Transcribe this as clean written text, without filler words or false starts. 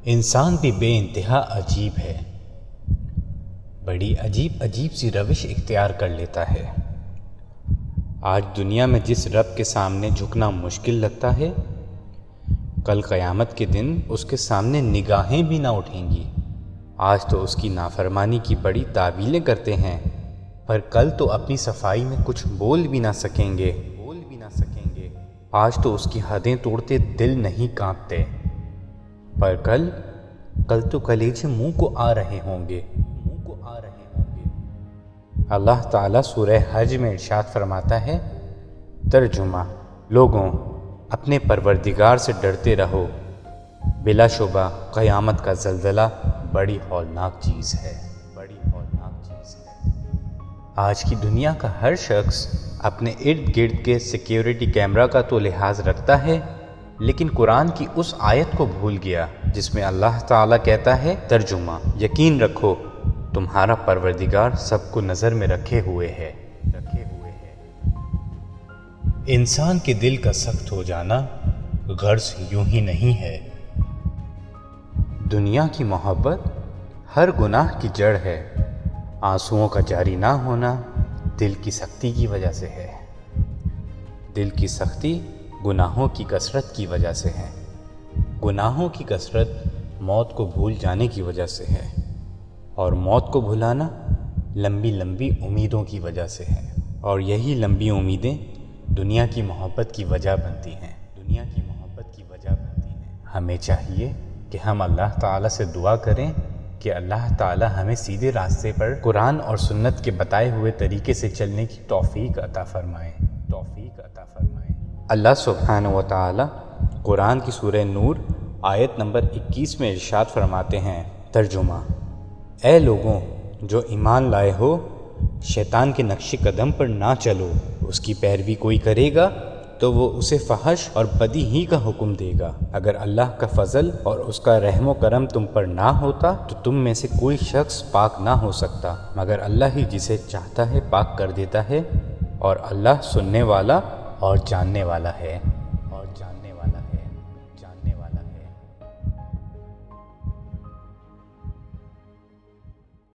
انسان بھی بے انتہا عجیب ہے، بڑی عجیب سی روش اختیار کر لیتا ہے۔ آج دنیا میں جس رب کے سامنے جھکنا مشکل لگتا ہے، کل قیامت کے دن اس کے سامنے نگاہیں بھی نہ اٹھیں گی۔ آج تو اس کی نافرمانی کی بڑی تعویلیں کرتے ہیں، پر کل تو اپنی صفائی میں کچھ بول بھی نہ سکیں گے۔ آج تو اس کی حدیں توڑتے دل نہیں کانپتے، پر کل تو کلیجے منہ کو آ رہے ہوں گے۔ اللہ تعالیٰ سورہ حج میں ارشاد فرماتا ہے، ترجمہ: لوگوں، اپنے پروردگار سے ڈرتے رہو، بلا شبہ قیامت کا زلزلہ بڑی ہولناک چیز ہے۔ آج کی دنیا کا ہر شخص اپنے ارد گرد کے سیکیورٹی کیمرہ کا تو لحاظ رکھتا ہے، لیکن قرآن کی اس آیت کو بھول گیا جس میں اللہ تعالیٰ کہتا ہے، ترجمہ: یقین رکھو تمہارا پروردگار سب کو نظر میں رکھے ہوئے ہے۔ انسان کے دل کا سخت ہو جانا غرض یوں ہی نہیں ہے۔ دنیا کی محبت ہر گناہ کی جڑ ہے۔ آنسوؤں کا جاری نہ ہونا دل کی سختی کی وجہ سے ہے۔ دل کی سختی گناہوں کی کثرت کی وجہ سے ہے۔ گناہوں کی کثرت موت کو بھول جانے کی وجہ سے ہے، اور موت کو بھلانا لمبی امیدوں کی وجہ سے ہے، اور یہی لمبی امیدیں دنیا کی محبت کی وجہ بنتی ہیں۔ ہمیں چاہیے کہ ہم اللہ تعالیٰ سے دعا کریں کہ اللہ تعالیٰ ہمیں سیدھے راستے پر قرآن اور سنت کے بتائے ہوئے طریقے سے چلنے کی توفیق عطا فرمائے۔ اللہ سبحانہ و تعالیٰ قرآن کی سورہ نور آیت نمبر 21 میں ارشاد فرماتے ہیں، ترجمہ: اے لوگوں جو ایمان لائے ہو، شیطان کے نقش قدم پر نہ چلو۔ اس کی پیروی کوئی کرے گا تو وہ اسے فحش اور بدی ہی کا حکم دے گا۔ اگر اللہ کا فضل اور اس کا رحم و کرم تم پر نہ ہوتا تو تم میں سے کوئی شخص پاک نہ ہو سکتا، مگر اللہ ہی جسے چاہتا ہے پاک کر دیتا ہے، اور اللہ سننے والا اور جاننے والا ہے۔